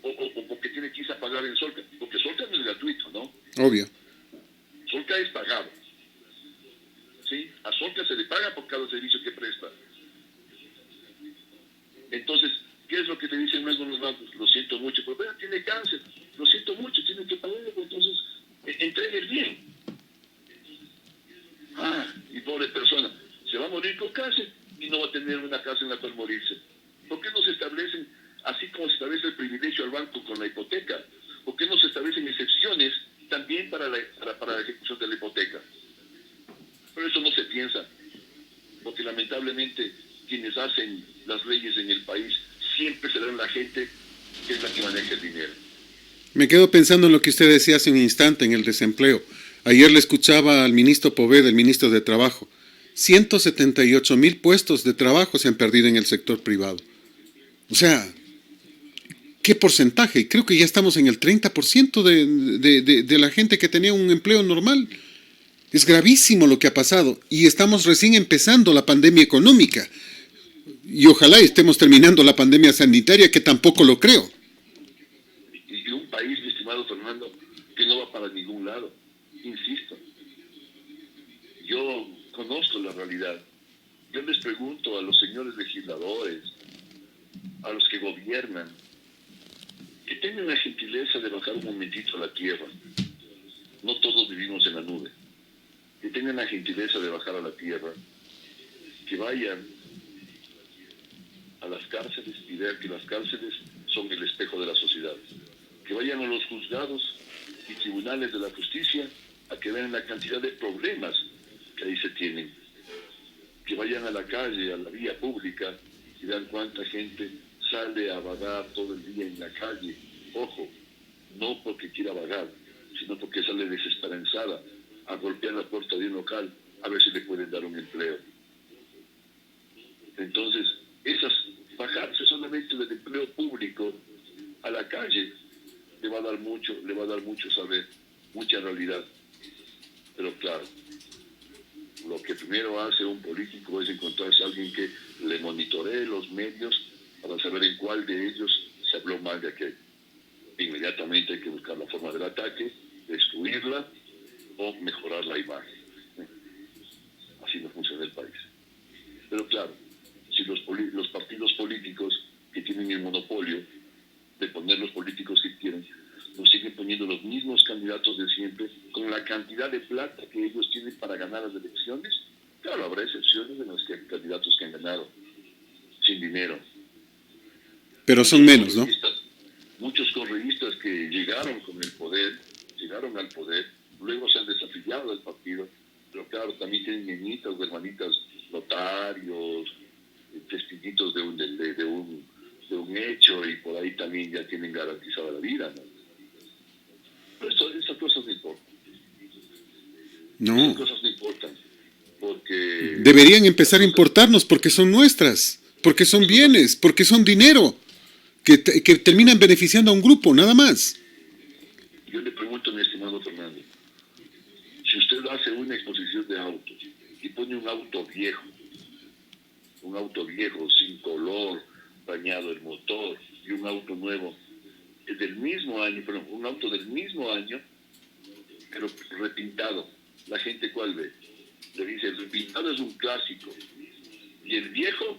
o porque tiene que irse a pagar en Solca, porque Solca no es gratuito, ¿no? Obvio. Solca es pagado. ¿Sí? A Solca se le paga por cada servicio que presta. Entonces, ¿qué es lo que le dicen luego los bancos? Lo siento mucho, pero vea, tiene cáncer, lo siento mucho, tiene que pagar, entonces entregue el bien. Y pobre persona, se va a morir con cáncer y no va a tener una casa en la cual morirse. ¿Por qué no se establecen, así como se establece el privilegio al banco con la hipoteca, por qué no se establecen excepciones también para la ejecución de la hipoteca? Pero eso no se piensa, porque lamentablemente quienes hacen las leyes en el país siempre serán la gente que es la que maneja el dinero. Me quedo pensando en lo que usted decía hace un instante, en el desempleo. Ayer le escuchaba al ministro Poveda, el ministro de Trabajo. 178,000 puestos de trabajo se han perdido en el sector privado. O sea, ¿qué porcentaje? Creo que ya estamos en el 30% de la gente que tenía un empleo normal. Es gravísimo lo que ha pasado y estamos recién empezando la pandemia económica. Y ojalá estemos terminando la pandemia sanitaria, que tampoco lo creo. Y un país, mi estimado Fernando, que no va para ningún lado. Insisto, yo conozco la realidad. Yo les pregunto a los señores legisladores, a los que gobiernan, que tengan la gentileza de bajar un momentito a la tierra. No todos vivimos en la nube. Que tengan la gentileza de bajar a la tierra, que vayan a las cárceles y vean que las cárceles son el espejo de la sociedad. Que vayan a los juzgados y tribunales de la justicia a que vean la cantidad de problemas que ahí se tienen. Que vayan a la calle, a la vía pública y vean cuánta gente sale a vagar todo el día en la calle. Ojo, no porque quiera vagar, sino porque sale desesperanzada a golpear la puerta de un local a ver si le pueden dar un empleo. Entonces, bajarse solamente del empleo público a la calle le va a dar mucho saber, mucha realidad. Pero claro, lo que primero hace un político es encontrarse a alguien que le monitoree los medios para saber en cuál de ellos se habló mal de aquel. Inmediatamente hay que buscar la forma del ataque, destruirla o mejorar la imagen. Así no funciona el país. Pero claro, si los partidos políticos que tienen el monopolio de poner los políticos que quieren, nos siguen poniendo los mismos candidatos de siempre, con la cantidad de plata que ellos tienen para ganar las elecciones, claro, habrá excepciones de los candidatos que han ganado sin dinero. Pero son menos, ¿no? Muchos correístas que llegaron al poder, luego se han desafiliado del partido, pero claro, también tienen niñitas o hermanitas notarios, testigos de un hecho, y por ahí también ya tienen garantizada la vida, ¿no? Pero esas cosas no importan. No. Esas cosas no importan, porque deberían empezar a importarnos porque son nuestras, porque son bienes, porque son dinero, que terminan beneficiando a un grupo, nada más. Yo le pregunto, mi estimado Fernando, si usted hace una exposición de autos y pone un auto viejo sin color, dañado el motor, y un auto nuevo del mismo año, pero un auto del mismo año, pero repintado, la gente ¿cuál ve? Le dice, el repintado es un clásico y el viejo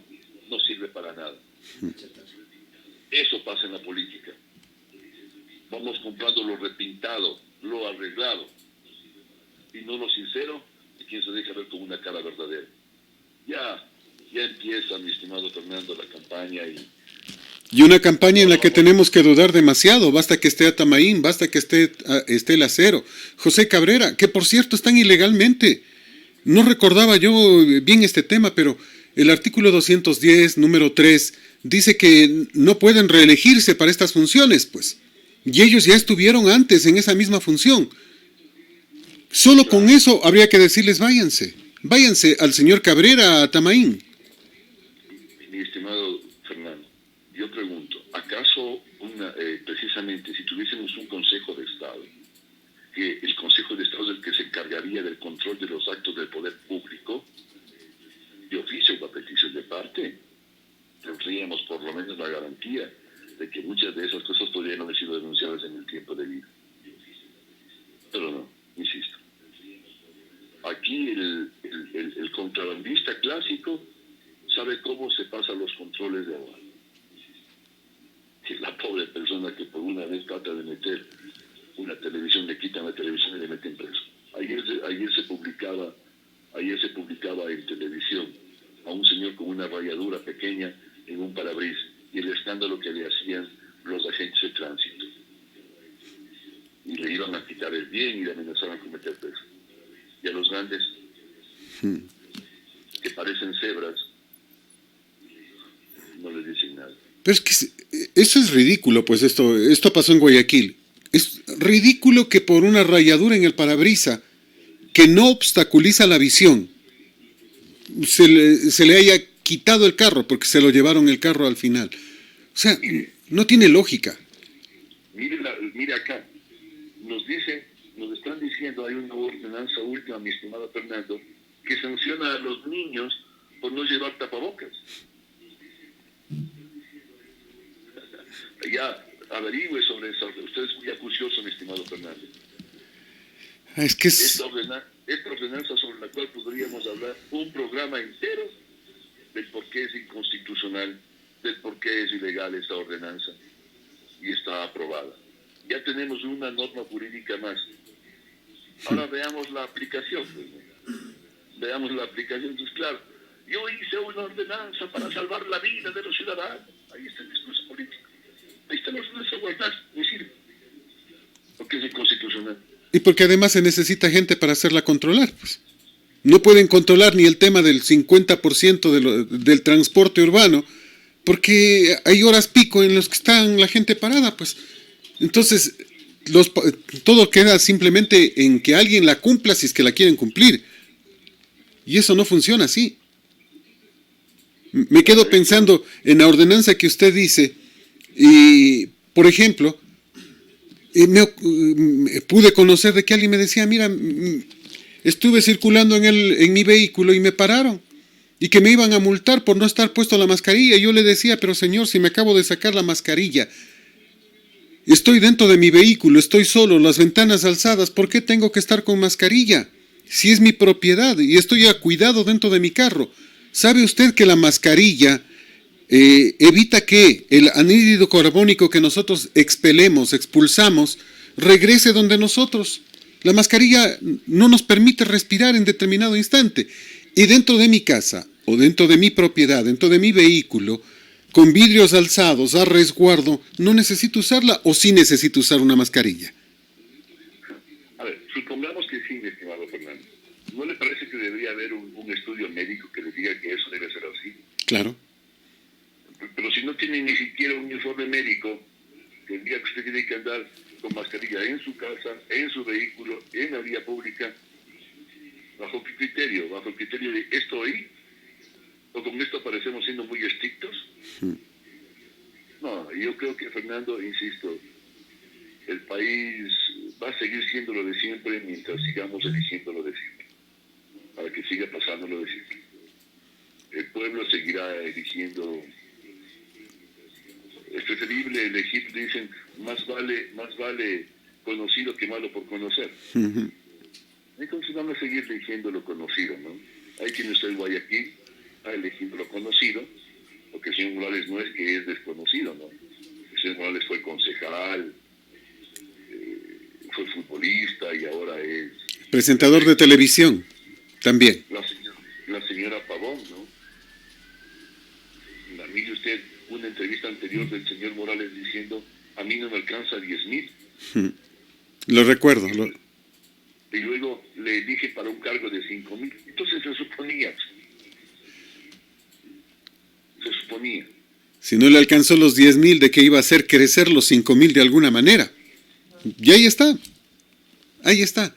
no sirve para nada. Eso pasa en la política. Vamos comprando lo repintado, lo arreglado, y no lo sincero de quien se deja ver con una cara verdadera. Ya empieza, mi estimado Fernando, la campaña, y Y una campaña en la que tenemos que dudar demasiado. Basta que esté Atamaín, basta que esté el Acero, José Cabrera, que por cierto están ilegalmente. No recordaba yo bien este tema, pero el artículo 210, número 3, dice que no pueden reelegirse para estas funciones, pues. Y ellos ya estuvieron antes en esa misma función. Solo con eso habría que decirles váyanse. Váyanse al señor Cabrera, a Atamaín. Mi estimado Fernando, yo pregunto, ¿acaso precisamente si tuviésemos un Consejo de Estado, que el Consejo de Estado es el que se encargaría del control de los actos del poder público, de oficio o a petición de parte, tendríamos por lo menos la garantía de que muchas de esas cosas podrían haber sido denunciadas en el tiempo debido? Pero no, insisto. Aquí el contrabandista clásico sabe cómo se pasan los controles de agua. Si la pobre persona que por una vez trata de meter una televisión, le quitan la televisión y le meten preso. Ayer se publicaba en televisión a un señor con una rayadura pequeña en un parabrisas y el escándalo que le hacían los agentes de tránsito. Y le iban a quitar el bien y le amenazaban con meter preso. Y a los grandes, que parecen cebras, no les dicen nada. Pero es que eso es ridículo, pues esto pasó en Guayaquil. Es ridículo que por una rayadura en el parabrisa que no obstaculiza la visión se le haya quitado el carro porque se lo llevaron el carro al final. O sea, no tiene lógica. Mire acá, nos están diciendo, hay una ordenanza última, mi estimado Fernando, que sanciona a los niños por no llevar tapabocas. Ya averigüe sobre eso. Usted es muy acucioso, mi estimado Fernando. Es que esta ordenanza sobre la cual podríamos hablar un programa entero del por qué es inconstitucional, del por qué es ilegal esta ordenanza, y está aprobada. Ya tenemos una norma jurídica más. Ahora veamos la aplicación. Veamos la aplicación. Entonces, claro, yo hice una ordenanza para salvar la vida de los ciudadanos. Ahí está el discurso político. Ahí está la ordenanza guardada. No sirve. Porque es inconstitucional. Y porque además se necesita gente para hacerla controlar, pues. No pueden controlar ni el tema del 50% del transporte urbano, porque hay horas pico en las que están la gente parada, pues. Entonces, todo queda simplemente en que alguien la cumpla si es que la quieren cumplir. Y eso no funciona así. Me quedo pensando en la ordenanza que usted dice, y, por ejemplo, pude conocer de que alguien me decía, mira, estuve circulando en mi vehículo y me pararon, y que me iban a multar por no estar puesto la mascarilla. Y yo le decía, pero señor, si me acabo de sacar la mascarilla, estoy dentro de mi vehículo, estoy solo, las ventanas alzadas, ¿por qué tengo que estar con mascarilla? Si es mi propiedad y estoy a cuidado dentro de mi carro. ¿Sabe usted que la mascarilla evita que el anhídrido carbónico que nosotros expulsamos, regrese donde nosotros? La mascarilla no nos permite respirar en determinado instante. Y dentro de mi casa, o dentro de mi propiedad, dentro de mi vehículo, con vidrios alzados, a resguardo, ¿no necesito usarla o sí necesito usar una mascarilla? A ver, supongamos que sí, mi estimado Fernando. ¿No le parece que debería haber un estudio médico que le diga que eso debe ser así? Claro. Pero si no tiene ni siquiera un informe médico, que el día que usted tiene que andar con mascarilla en su casa, en su vehículo, en la vía pública, ¿bajo qué criterio? ¿Bajo el criterio de estoy? ¿O con esto parecemos siendo muy estrictos? No, yo creo que, Fernando, insisto, el país va a seguir siendo lo de siempre mientras sigamos eligiendo lo de siempre, para que siga pasando lo de siempre. El pueblo seguirá eligiendo. Es preferible elegir, dicen, más vale conocido que malo por conocer. Entonces van a seguir eligiendo lo conocido, ¿no? Ahí tiene usted Guayaquil, ha elegido lo conocido, porque el señor Morales no es que es desconocido, ¿no? El señor Morales fue concejal, fue futbolista y ahora es... Presentador de televisión, también. La señora Pavón, ¿no? mire usted una entrevista anterior del señor Morales diciendo, a mí no me alcanza 10,000. Lo recuerdo. Y luego le dije para un cargo de 5,000. Entonces se suponía. Si no le alcanzó los 10,000, ¿de qué iba a hacer crecer los 5,000 de alguna manera? Y ahí está. Ahí está.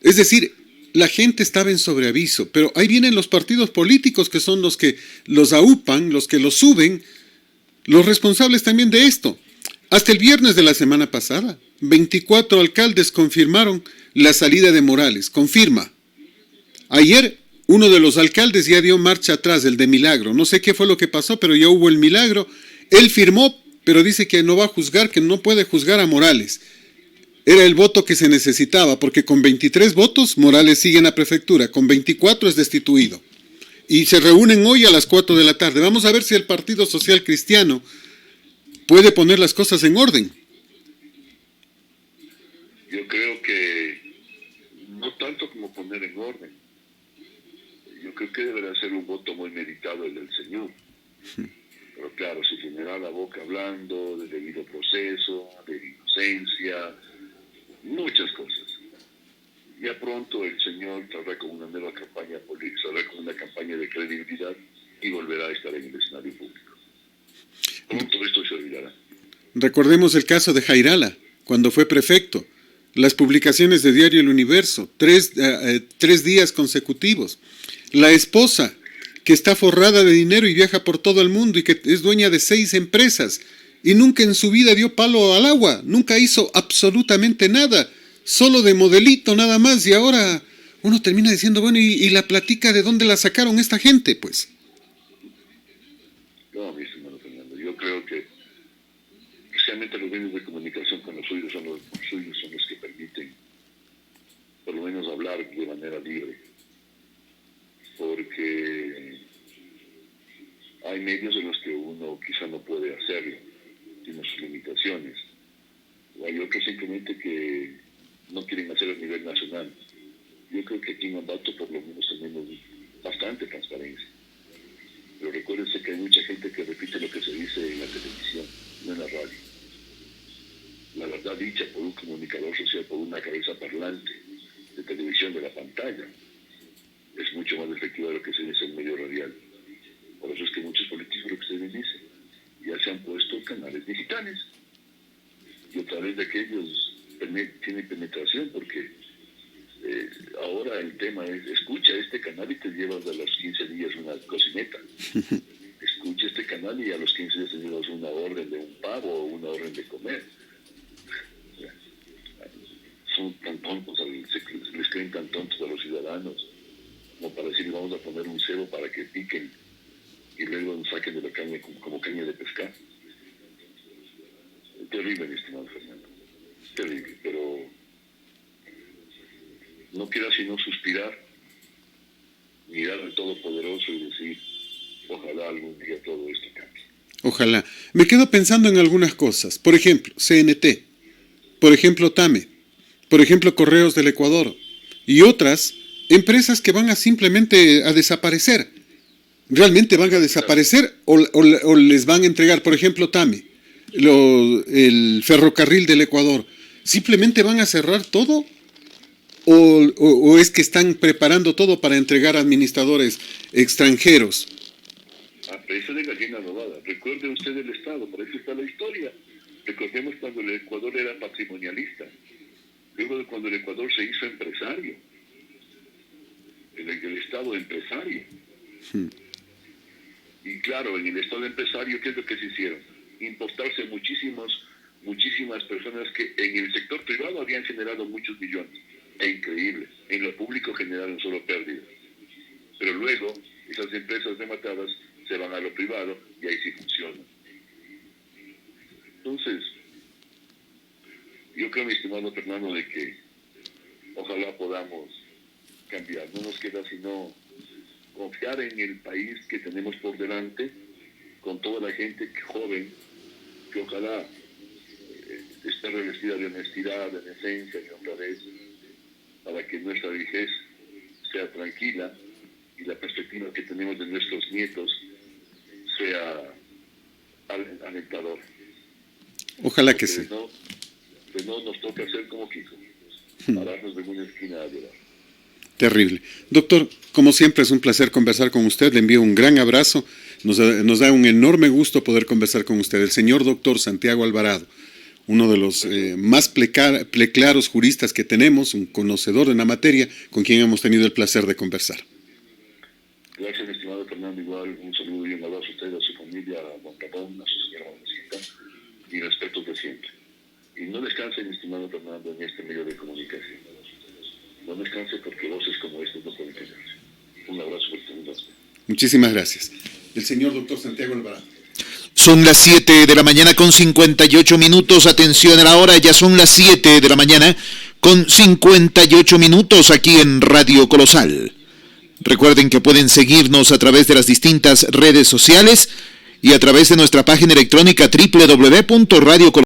Es decir, la gente estaba en sobreaviso, pero ahí vienen los partidos políticos que son los que los aupan, los que los suben, los responsables también de esto. Hasta el viernes de la semana pasada, 24 alcaldes confirmaron la salida de Morales. Confirma. Ayer, uno de los alcaldes ya dio marcha atrás, el de Milagro. No sé qué fue lo que pasó, pero ya hubo el milagro. Él firmó, pero dice que no va a juzgar, que no puede juzgar a Morales. Era el voto que se necesitaba, porque con 23 votos Morales sigue en la prefectura, con 24 es destituido. Y se reúnen hoy a las 4 de la tarde. Vamos a ver si el Partido Social Cristiano puede poner las cosas en orden. Yo creo que no tanto como poner en orden. Yo creo que deberá ser un voto muy meditado el del Señor. Pero claro, se llenará la boca hablando del debido proceso, de inocencia, muchas cosas. Ya pronto el Señor saldrá con una nueva campaña política, saldrá con una campaña de credibilidad y volverá a estar en el escenario público. Pronto esto se olvidará. Recordemos el caso de Jairala, cuando fue prefecto. Las publicaciones de Diario El Universo, tres días consecutivos. La esposa, que está forrada de dinero y viaja por todo el mundo y que es dueña de 6 empresas y nunca en su vida dio palo al agua, nunca hizo absolutamente nada, solo de modelito nada más, y ahora uno termina diciendo, bueno, ¿y la platica de dónde la sacaron esta gente, pues? No, mi estimado Fernando, yo creo que especialmente los medios de comunicación con los suyos son los que permiten por lo menos hablar de manera libre, porque hay medios en los que uno quizá no puede hacerlo, tiene sus limitaciones, o hay otros simplemente que no quieren hacerlo a nivel nacional. Yo creo que aquí en Ambato por lo menos tenemos bastante transparencia, pero recuérdense que hay mucha gente que repite lo que se dice en la televisión, no en la radio. La verdad dicha por un comunicador social, por una cabeza parlante de televisión de la pantalla, es mucho más efectiva de lo que se dice en medio radial. Por eso es que muchos políticos, lo que ustedes dicen, ya se han puesto canales digitales. Y a través de aquellos tiene penetración, porque ahora el tema es, escucha este canal y te llevas a los 15 días una cocineta. Escucha este canal y a los 15 días te llevas una orden de un pavo o una orden de comer. Son tan tontos, les creen tan tontos a los ciudadanos como para decir vamos a poner un cebo para que piquen y luego nos saquen de la caña como caña de pescar. Terrible, mi estimado Fernando, terrible, pero no queda sino suspirar, mirar al Todopoderoso y decir ojalá algún día todo esto cambie. Ojalá. Me quedo pensando en algunas cosas, por ejemplo, CNT, por ejemplo, TAME, por ejemplo, Correos del Ecuador, y otras empresas que van a simplemente a desaparecer. ¿Realmente van a desaparecer o les van a entregar, por ejemplo, TAME, el ferrocarril del Ecuador? ¿Simplemente van a cerrar todo? ¿O es que están preparando todo para entregar a administradores extranjeros? A precio de gallina robada. Recuerde usted el Estado, por eso está la historia. Recordemos cuando el Ecuador era patrimonialista. Luego de cuando el Ecuador se hizo empresario. El Estado empresario. Y claro, en el Estado empresario, ¿qué es lo que se hicieron? Importarse muchísimas personas que en el sector privado habían generado muchos millones. E increíble. En lo público generaron solo pérdidas. Pero luego, esas empresas rematadas se van a lo privado y ahí sí funcionan. Entonces, yo creo, mi estimado Fernando, de que ojalá podamos cambiar. No nos queda sino confiar en el país que tenemos por delante, con toda la gente joven, que ojalá esté revestida de honestidad, de decencia, de honradez, para que nuestra vejez sea tranquila y la perspectiva que tenemos de nuestros nietos sea alentador. Ojalá que sí. Que no nos toca hacer como Kiko, pararnos de una esquina a llorar. Terrible. Doctor, como siempre es un placer conversar con usted, le envío un gran abrazo, nos da un enorme gusto poder conversar con usted. El señor doctor Santiago Alvarado, uno de los más pleclaros juristas que tenemos, un conocedor de la materia, con quien hemos tenido el placer de conversar. Gracias, mi estimado Fernando. Igual un saludo y un abrazo a usted, a su familia, a Juan Tapón, a su señora Mamacita, y respeto de siempre. Y no descanse, mi estimado Fernando, en este medio de comunicación. No descanse porque voces como estas no pueden quedarse. Un abrazo fuerte. Muchísimas gracias. El señor doctor Santiago Alvarado. Son las 7 de la mañana con 58 minutos. Atención a la hora, ya son las 7 de la mañana con 58 minutos aquí en Radio Colosal. Recuerden que pueden seguirnos a través de las distintas redes sociales y a través de nuestra página electrónica www.radiocolosal.com.